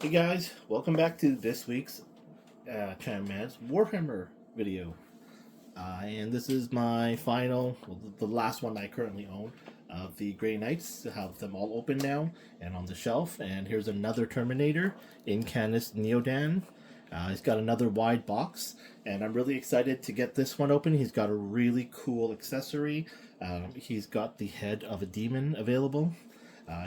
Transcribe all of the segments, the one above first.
Hey guys, welcome back to this week's Man's Warhammer video. And this is my final, the last one I currently own of the Grey Knights. I have them all open now and on the shelf. And here's another Terminator, Incanus Neodan. He's got another wide box, and I'm really excited to get this one open. He's got a really cool accessory. He's got the head of a demon available.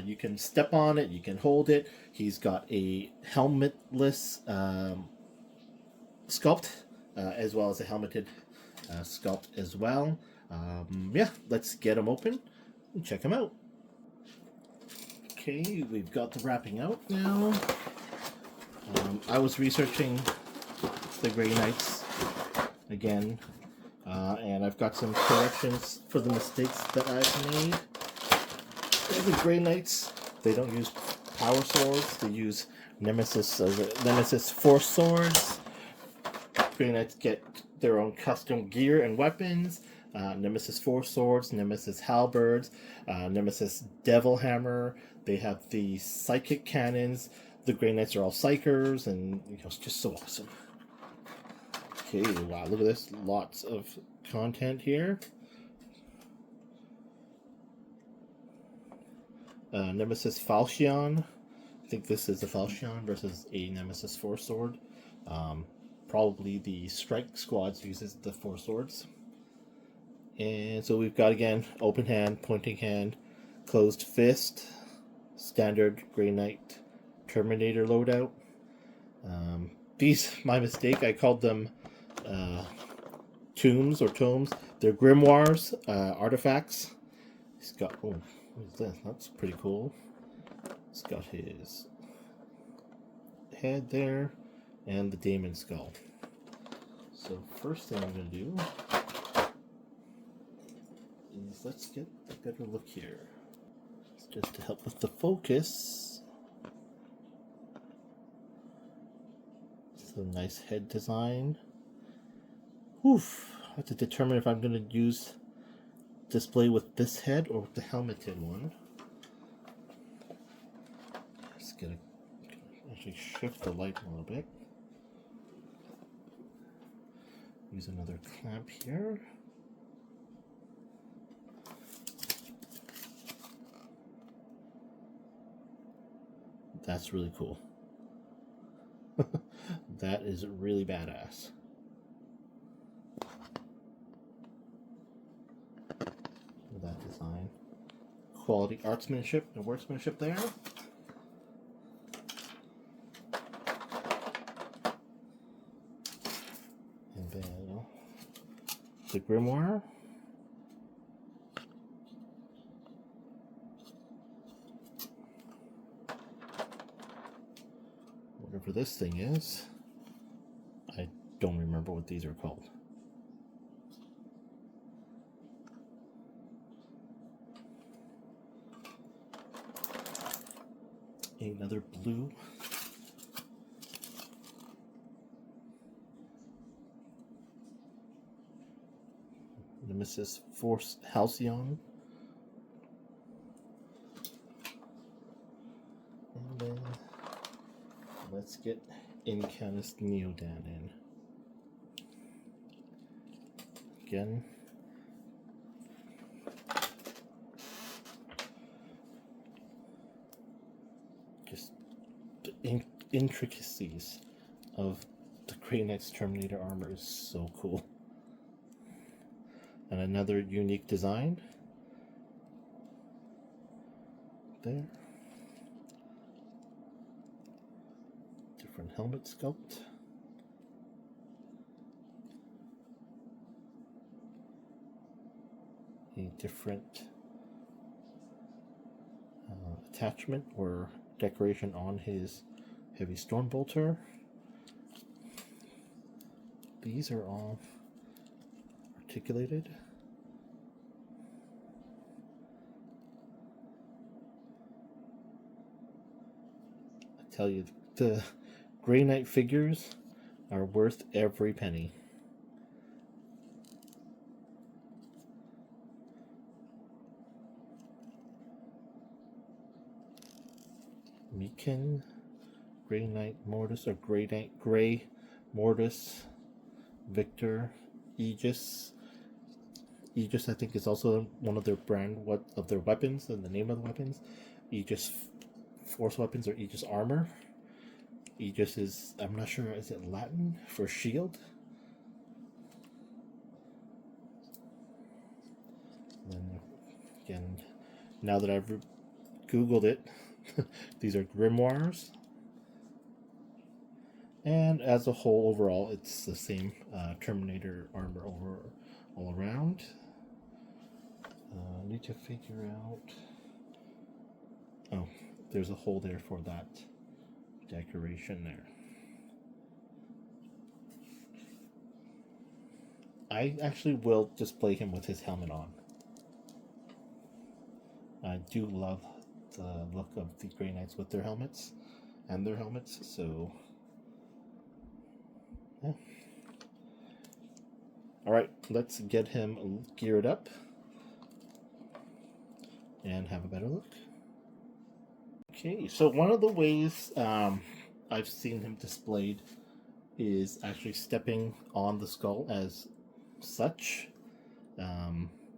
You can step on it, you can hold it. He's got a helmetless sculpt, as well as a helmeted sculpt as well. Yeah, let's get him open and check him out. Okay, we've got the wrapping out now. I was researching the Grey Knights again, and I've got some corrections for the mistakes that I've made. The Grey Knights, they don't use power swords, they use Nemesis Force swords. Grey Knights get their own custom gear and weapons. Nemesis Force swords, Nemesis halberds, Nemesis Devil Hammer. They have the psychic cannons. The Grey Knights are all psychers, and it's just so awesome. Okay, wow, look at this. Lots of content here. Nemesis Falchion. I think this is a Falchion versus a Nemesis Force Sword. Probably the Strike Squads uses the Force Swords. And so we've got, again, open hand, pointing hand, closed fist, standard Grey Knight Terminator loadout. These, my mistake, I called them tombs or tomes. They're grimoires, artifacts. He's got, oh, what is that? That's pretty cool. He's got his head there and the Daemon skull. So first thing I'm going to do is let's get a better look here. Just to help with the focus. So nice head design. Oof. I have to determine if I'm going to use display with this head or with the helmeted one. Just gonna actually shift the light a little bit. Use another clamp here. That's really cool. That is really badass. That design. Quality artsmanship and workmanship there. And then the grimoire. Whatever this thing is. I don't remember what these are called. Another blue. Nemesis Force Halcyon. And then let's get Incanus Neodan in. Again. Just the intricacies of the Grey Knight's Terminator armor is so cool. And another unique design there. Different helmet sculpt. A different attachment or decoration on his heavy storm bolter. These are all articulated. I tell you, the Grey Knight figures are worth every penny. Meekin Grey Knight Mortis, or Grey Knight Grey Mortis, Victor, Aegis. Aegis, I think, is also one of their of their weapons, and the name of the weapons. Aegis Force Weapons or Aegis Armor. Aegis is, I'm not sure, is it Latin for shield? And then again, now that I've Googled it, these are grimoires. And as a whole, overall, it's the same Terminator armor all around. Need to figure out... Oh, there's a hole there for that decoration there. I actually will display him with his helmet on. I do love the look of the Grey Knights with their helmets and their helmets, so yeah. Alright, let's get him geared up and have a better look. Okay, so one of the ways I've seen him displayed is actually stepping on the skull as such.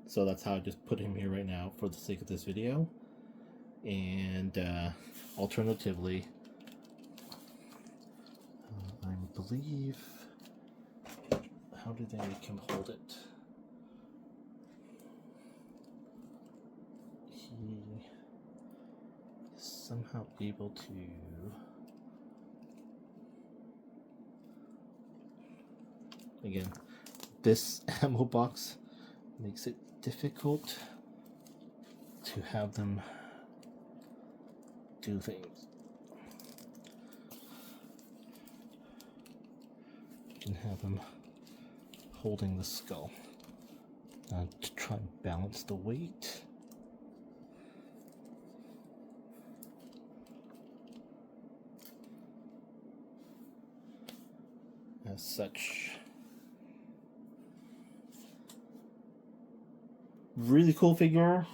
So that's how I just put him here right now for the sake of this video. And alternatively, I believe, how did they make him hold it? He is somehow able to... Again, this ammo box makes it difficult to have them do things. You can have them holding the skull to try and balance the weight. As such. Really cool figure.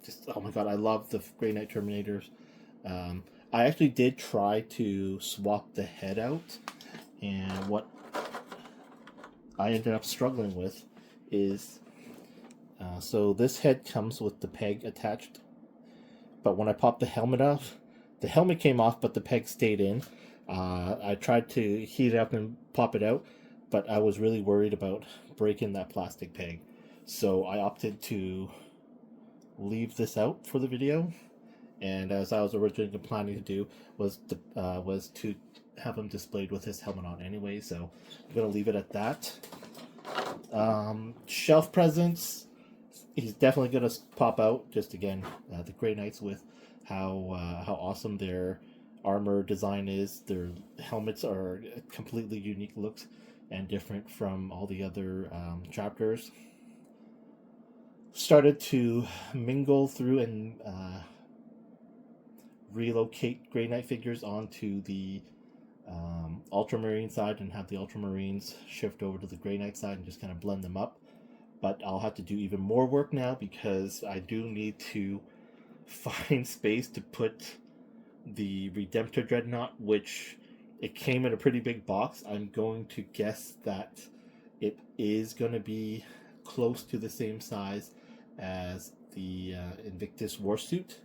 Just, oh my god, I love the Grey Knight Terminators. I actually did try to swap the head out, and what I ended up struggling with is, so this head comes with the peg attached, but when I popped the helmet off, the helmet came off, but the peg stayed in. I tried to heat it up and pop it out, but I was really worried about breaking that plastic peg. So I opted to leave this out for the video, and as I was originally planning to do was to have him displayed with his helmet on anyway, so I'm gonna leave it at that. Shelf presence, he's definitely gonna pop out. Just again, the Grey Knights with how awesome their armor design is. Their helmets are completely unique looks and different from all the other chapters. Started to mingle through and relocate Grey Knight figures onto the Ultramarine side and have the Ultramarines shift over to the Grey Knight side and just kind of blend them up. But I'll have to do even more work now because I do need to find space to put the Redemptor Dreadnought, which it came in a pretty big box. I'm going to guess that it is going to be close to the same size as the Invictus Warsuit.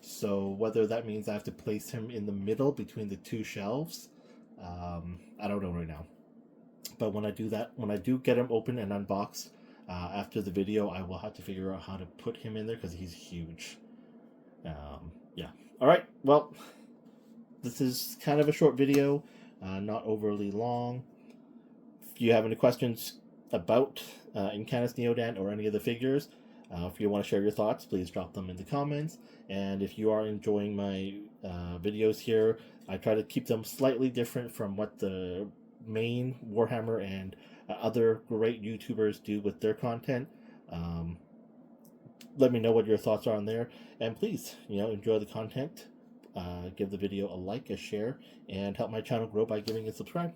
So whether that means I have to place him in the middle between the two shelves, I don't know right now. But when I do that, when I do get him open and unboxed after the video, I will have to figure out how to put him in there because he's huge. Yeah. Alright, well, this is kind of a short video, not overly long. If you have any questions about Incanus, Neodan, or any of the figures, if you want to share your thoughts, please drop them in the comments. And if you are enjoying my videos here, I try to keep them slightly different from what the main Warhammer and other great YouTubers do with their content. Let me know what your thoughts are on there, and please, enjoy the content. Give the video a like, a share, and help my channel grow by giving a subscribe.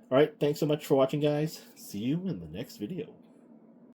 Alright, thanks so much for watching, guys. See you in the next video.